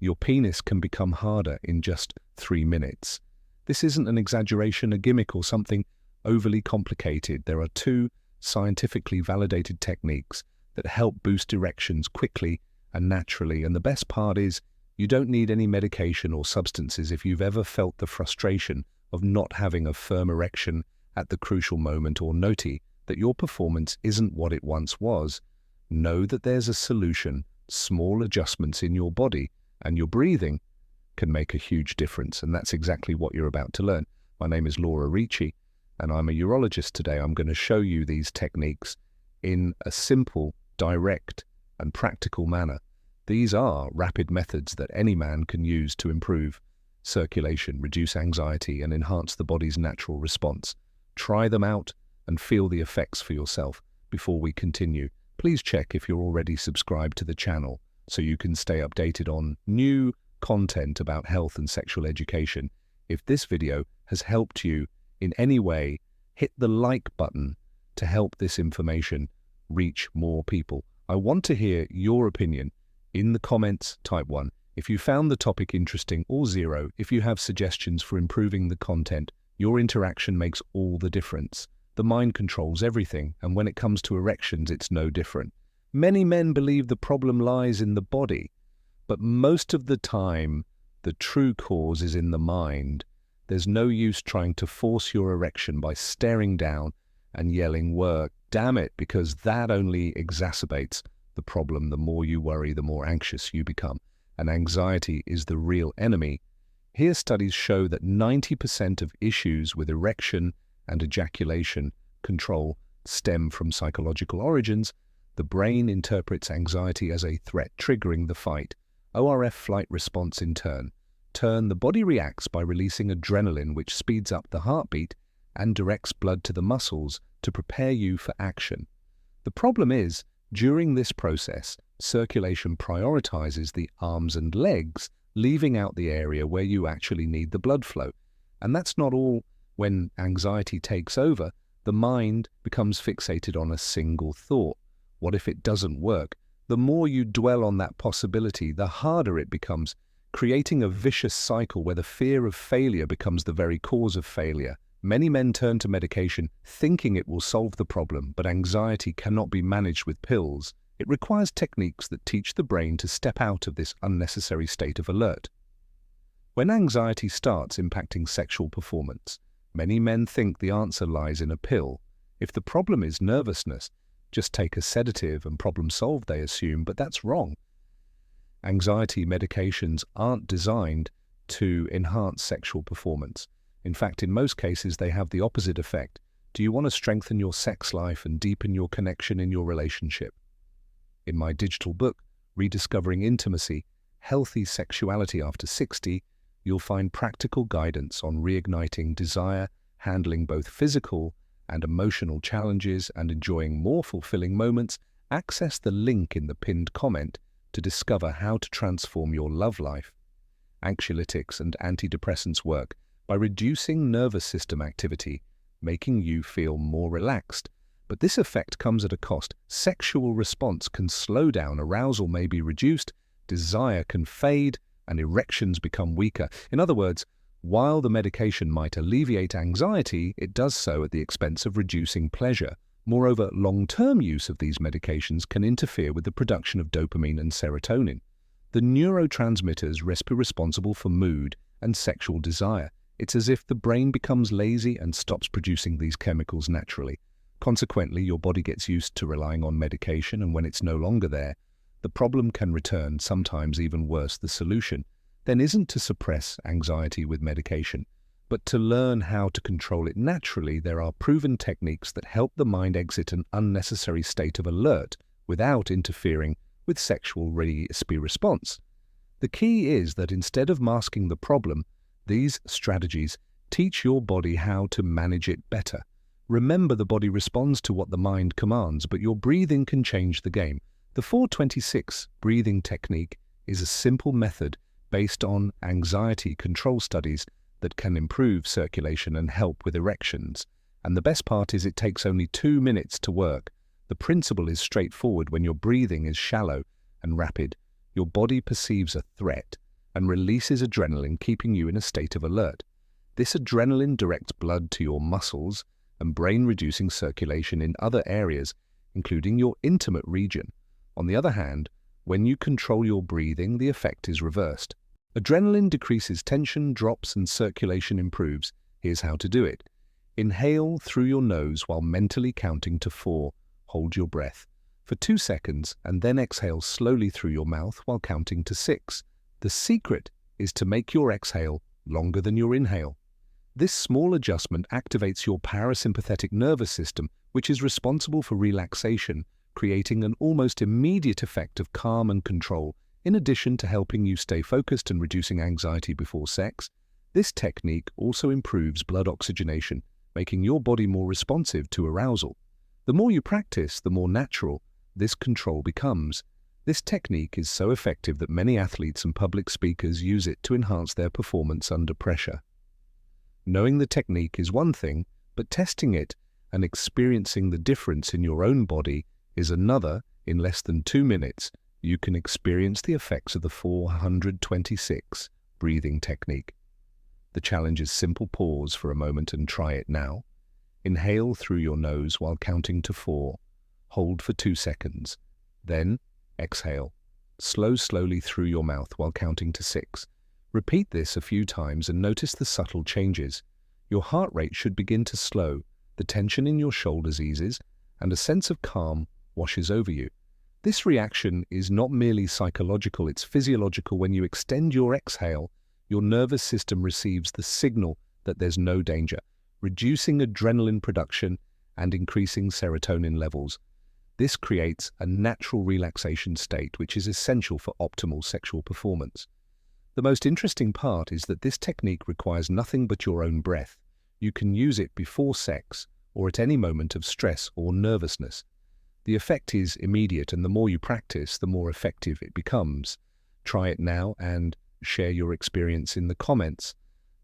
your penis can become harder in just 3 minutes. This isn't an exaggeration, a gimmick, or something overly complicated. There are two scientifically validated techniques that help boost erections quickly and naturally, and the best part is you don't need any medication or substances if you've ever felt the frustration of not having a firm erection at the crucial moment, or notice that your performance isn't what it once was. Know that there's a solution. Small adjustments in your body and your breathing can make a huge difference, and that's exactly what you're about to learn. My name is Laura Reachi, and I'm a urologist today. I'm going to show you these techniques in a simple, direct, and practical manner. These are rapid methods that any man can use to improve circulation, reduce anxiety, and enhance the body's natural response. Try them out and feel the effects for yourself. Before we continue, please check if you're already subscribed to the channel so you can stay updated on new content about health and sexual education. If this video has helped you in any way, hit the like button to help this information reach more people. I want to hear your opinion. In the comments, type 1 if you found the topic interesting, or 0 if you have suggestions for improving the content. Your interaction makes all the difference. The mind controls everything, and when it comes to erections, it's no different. Many men believe the problem lies in the body, but most of the time, the true cause is in the mind. There's no use trying to force your erection by staring down and yelling, "Work, damn it," because that only exacerbates the problem. The more you worry, the more anxious you become, and anxiety is the real enemy. Here, studies show that 90% of issues with erection and ejaculation control stem from psychological origins. The brain interprets anxiety as a threat, triggering the fight, ORF flight response in turn. The body reacts by releasing adrenaline, which speeds up the heartbeat and directs blood to the muscles to prepare you for action. The problem is, during this process, circulation prioritizes the arms and legs, leaving out the area where you actually need the blood flow. And that's not all. When anxiety takes over, the mind becomes fixated on a single thought. What if it doesn't work? The more you dwell on that possibility, the harder it becomes, creating a vicious cycle where the fear of failure becomes the very cause of failure. Many men turn to medication thinking it will solve the problem, but anxiety cannot be managed with pills. It requires techniques that teach the brain to step out of this unnecessary state of alert. When anxiety starts impacting sexual performance, many men think the answer lies in a pill. If the problem is nervousness, just take a sedative and problem solved, they assume, but that's wrong. Anxiety medications aren't designed to enhance sexual performance. In fact, in most cases, they have the opposite effect. Do you want to strengthen your sex life and deepen your connection in your relationship? In my digital book, Rediscovering Intimacy, Healthy Sexuality After 60, you'll find practical guidance on reigniting desire, handling both physical and emotional challenges, and enjoying more fulfilling moments. Access the link in the pinned comment to discover how to transform your love life. Anxiolytics and antidepressants work by reducing nervous system activity, making you feel more relaxed. But this effect comes at a cost. Sexual response can slow down, arousal may be reduced, desire can fade, and erections become weaker. In other words, while the medication might alleviate anxiety, it does so at the expense of reducing pleasure. Moreover, long-term use of these medications can interfere with the production of dopamine and serotonin, the neurotransmitters responsible for mood and sexual desire. It's as if the brain becomes lazy and stops producing these chemicals naturally. Consequently, your body gets used to relying on medication, and when it's no longer there, the problem can return. Sometimes even worse. The solution then isn't to suppress anxiety with medication, but to learn how to control it naturally. There are proven techniques that help the mind exit an unnecessary state of alert without interfering with sexual response. The key is that instead of masking the problem, these strategies teach your body how to manage it better. Remember, the body responds to what the mind commands, but your breathing can change the game. The 426 breathing technique is a simple method based on anxiety control studies that can improve circulation and help with erections. And the best part is it takes only 2 minutes to work. The principle is straightforward. When your breathing is shallow and rapid, your body perceives a threat, and releases adrenaline, keeping you in a state of alert. This adrenaline directs blood to your muscles and brain, reducing circulation in other areas, including your intimate region. On the other hand, when you control your breathing, the effect is reversed. Adrenaline decreases tension, drops, and circulation improves. Here's how to do it. Inhale through your nose while mentally counting to 4. Hold your breath for 2 seconds and then exhale slowly through your mouth while counting to 6. The secret is to make your exhale longer than your inhale. This small adjustment activates your parasympathetic nervous system, which is responsible for relaxation, creating an almost immediate effect of calm and control. In addition to helping you stay focused and reducing anxiety before sex, this technique also improves blood oxygenation, making your body more responsive to arousal. The more you practice, the more natural this control becomes. This technique is so effective that many athletes and public speakers use it to enhance their performance under pressure. Knowing the technique is one thing, but testing it and experiencing the difference in your own body is another. In less than 2 minutes, you can experience the effects of the 426 breathing technique. The challenge is simple. Pause for a moment and try it now. Inhale through your nose while counting to 4. Hold for 2 seconds. Then exhale. Slowly through your mouth while counting to 6. Repeat this a few times and notice the subtle changes. Your heart rate should begin to slow, the tension in your shoulders eases, and a sense of calm washes over you. This reaction is not merely psychological, it's physiological. When you extend your exhale, your nervous system receives the signal that there's no danger, reducing adrenaline production and increasing serotonin levels. This creates a natural relaxation state, which is essential for optimal sexual performance. The most interesting part is that this technique requires nothing but your own breath. You can use it before sex or at any moment of stress or nervousness. The effect is immediate, and the more you practice, the more effective it becomes. Try it now and share your experience in the comments.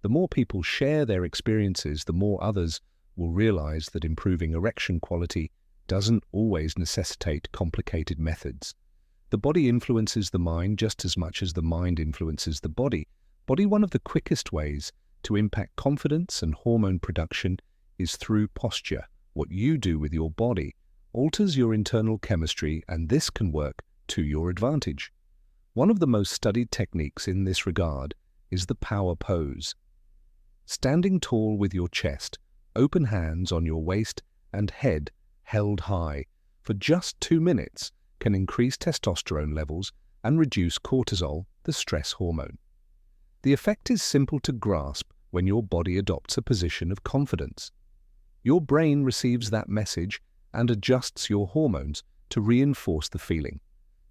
The more people share their experiences, the more others will realize that improving erection quality doesn't always necessitate complicated methods. The body influences the mind just as much as the mind influences the body. One of the quickest ways to impact confidence and hormone production is through posture. What you do with your body alters your internal chemistry, and this can work to your advantage. One of the most studied techniques in this regard is the power pose. Standing tall with your chest, open hands on your waist, and head held high for just 2 minutes can increase testosterone levels and reduce cortisol, the stress hormone. The effect is simple to grasp when your body adopts a position of confidence. Your brain receives that message and adjusts your hormones to reinforce the feeling.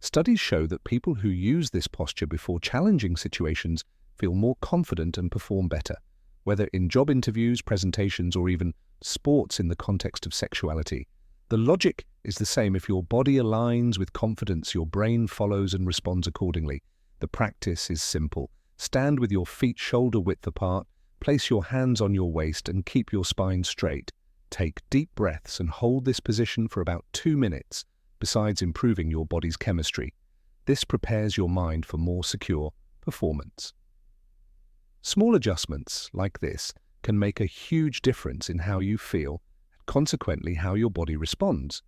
Studies show that people who use this posture before challenging situations feel more confident and perform better, whether in job interviews, presentations, or even sports in the context of sexuality. The logic is the same. If your body aligns with confidence, your brain follows and responds accordingly. The practice is simple. Stand with your feet shoulder-width apart, place your hands on your waist, and keep your spine straight. Take deep breaths and hold this position for about 2 minutes, besides improving your body's chemistry. This prepares your mind for more secure performance. Small adjustments like this can make a huge difference in how you feel, and consequently how your body responds.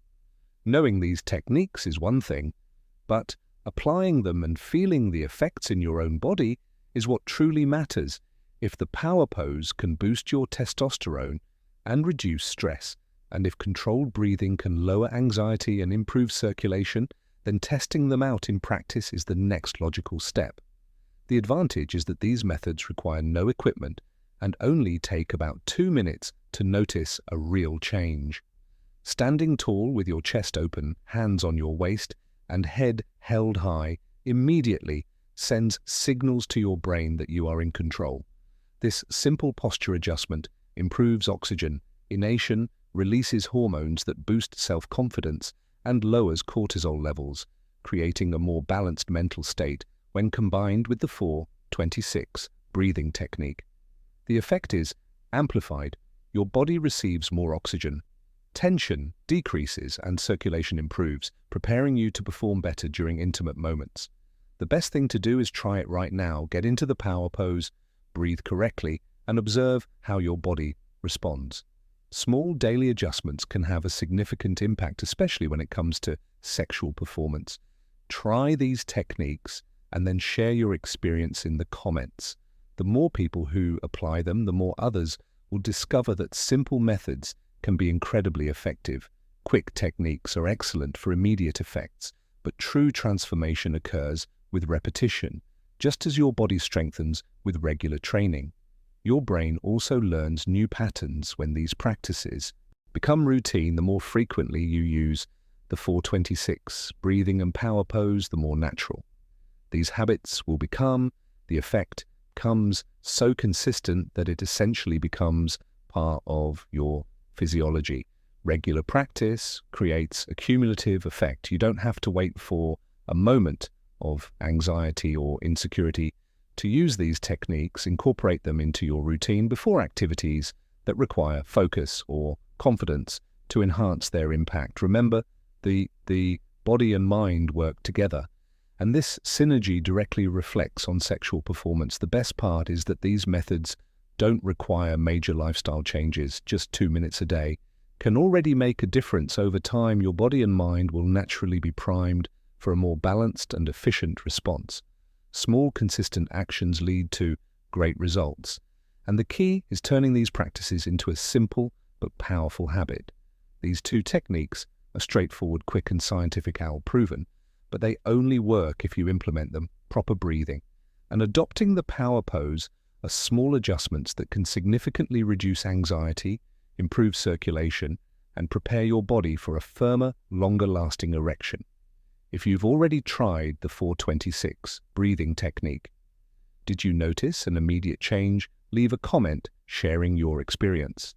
Knowing these techniques is one thing, but applying them and feeling the effects in your own body is what truly matters. If the power pose can boost your testosterone and reduce stress, and if controlled breathing can lower anxiety and improve circulation, then testing them out in practice is the next logical step. The advantage is that these methods require no equipment and only take about 2 minutes to notice a real change. Standing tall with your chest open, hands on your waist, and head held high immediately sends signals to your brain that you are in control. This simple posture adjustment improves oxygenation, releases hormones that boost self-confidence, and lowers cortisol levels, creating a more balanced mental state when combined with the 4-26 breathing technique. The effect is amplified. Your body receives more oxygen, tension decreases, and circulation improves, preparing you to perform better during intimate moments. The best thing to do is try it right now. Get into the power pose, breathe correctly, and observe how your body responds. Small daily adjustments can have a significant impact, especially when it comes to sexual performance. Try these techniques and then share your experience in the comments. The more people who apply them, the more others will discover that simple methods can be incredibly effective. Quick techniques are excellent for immediate effects, but true transformation occurs with repetition, just as your body strengthens with regular training. Your brain also learns new patterns when these practices become routine. The more frequently you use the 426 breathing and power pose, the more natural these habits will become. The effect comes so consistent that it essentially becomes part of your physiology. Regular practice creates a cumulative effect. You don't have to wait for a moment of anxiety or insecurity to use these techniques. Incorporate them into your routine before activities that require focus or confidence to enhance their impact. Remember, the body and mind work together, and this synergy directly reflects on sexual performance. The best part is that these methods don't require major lifestyle changes. Just 2 minutes a day can already make a difference. Over time, your body and mind will naturally be primed for a more balanced and efficient response. Small, consistent actions lead to great results, and the key is turning these practices into a simple but powerful habit. These two techniques are straightforward, quick, and scientific proven, but they only work if you implement them. Proper breathing and adopting the power pose are small adjustments that can significantly reduce anxiety, improve circulation, and prepare your body for a firmer, longer-lasting erection. If you've already tried the 426 breathing technique, did you notice an immediate change? Leave a comment sharing your experience.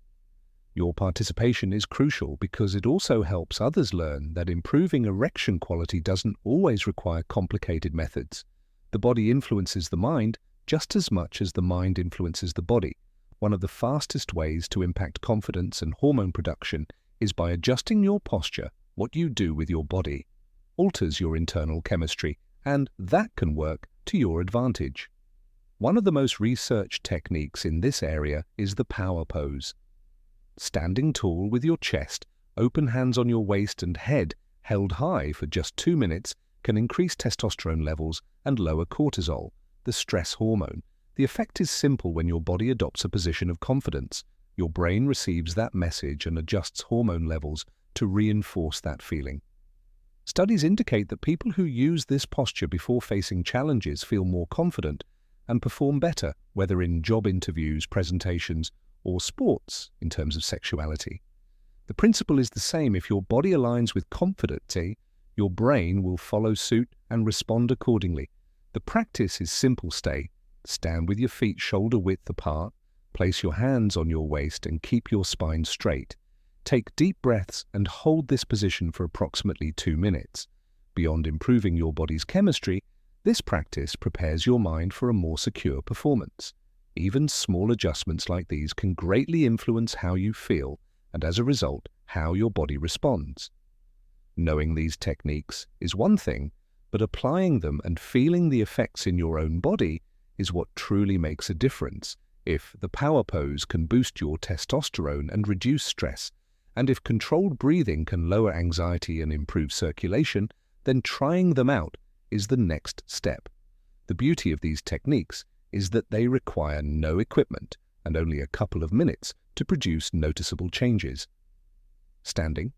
Your participation is crucial because it also helps others learn that improving erection quality doesn't always require complicated methods. The body influences the mind just as much as the mind influences the body. One of the fastest ways to impact confidence and hormone production is by adjusting your posture. What you do with your body alters your internal chemistry, and that can work to your advantage. One of the most researched techniques in this area is the power pose. Standing tall with your chest, open hands on your waist and head held high for just 2 minutes can increase testosterone levels and lower cortisol, the stress hormone. The effect is simple. When your body adopts a position of confidence, your brain receives that message and adjusts hormone levels to reinforce that feeling. Studies indicate that people who use this posture before facing challenges feel more confident and perform better, whether in job interviews, presentations, or sports. In terms of sexuality, the principle is the same. If your body aligns with confidence, your brain will follow suit and respond accordingly. The practice is simple. Stand with your feet shoulder width apart, place your hands on your waist and keep your spine straight. Take deep breaths and hold this position for approximately 2 minutes. Beyond improving your body's chemistry, this practice prepares your mind for a more secure performance. Even small adjustments like these can greatly influence how you feel and, as a result, how your body responds. Knowing these techniques is one thing, but applying them and feeling the effects in your own body is what truly makes a difference. If the power pose can boost your testosterone and reduce stress, and if controlled breathing can lower anxiety and improve circulation, then trying them out is the next step. The beauty of these techniques is that they require no equipment and only a couple of minutes to produce noticeable changes. Standing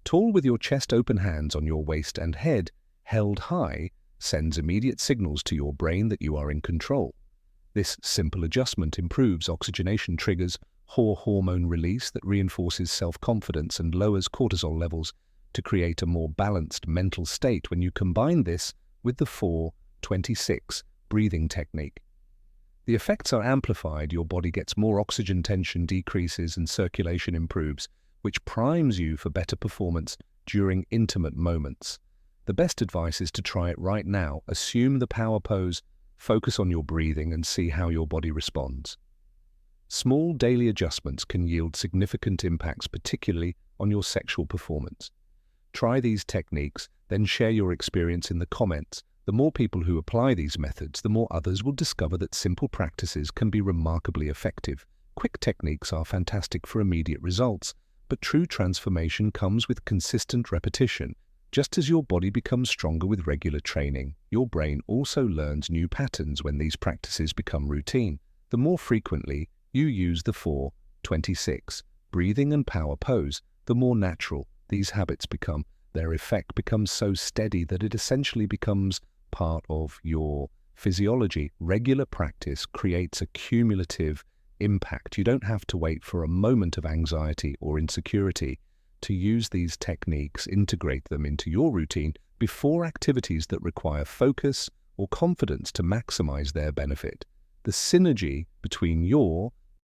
tall with your chest open, hands on your waist and head held high, sends immediate signals to your brain that you are in control. This simple adjustment improves oxygenation, triggers hormone release that reinforces self-confidence and lowers cortisol levels to create a more balanced mental state. When you combine this with the 426 breathing technique, the effects are amplified. Your body gets more oxygen, tension decreases, and circulation improves, which primes you for better performance during intimate moments. The best advice is to try it right now. Assume the power pose, focus on your breathing, and see how your body responds. Small daily adjustments can yield significant impacts, particularly on your sexual performance. Try these techniques, then share your experience in the comments. The more people who apply these methods, the more others will discover that simple practices can be remarkably effective. Quick techniques are fantastic for immediate results, but true transformation comes with consistent repetition. Just as your body becomes stronger with regular training, your brain also learns new patterns when these practices become routine. The more frequently you use the 4-26 breathing and power pose, the more natural these habits become. Their effect becomes so steady that it essentially becomes part of your physiology. Regular practice creates a cumulative impact. You don't have to wait for a moment of anxiety or insecurity to use these techniques, integrate them into your routine before activities that require focus or confidence to maximize their benefit. The synergy between your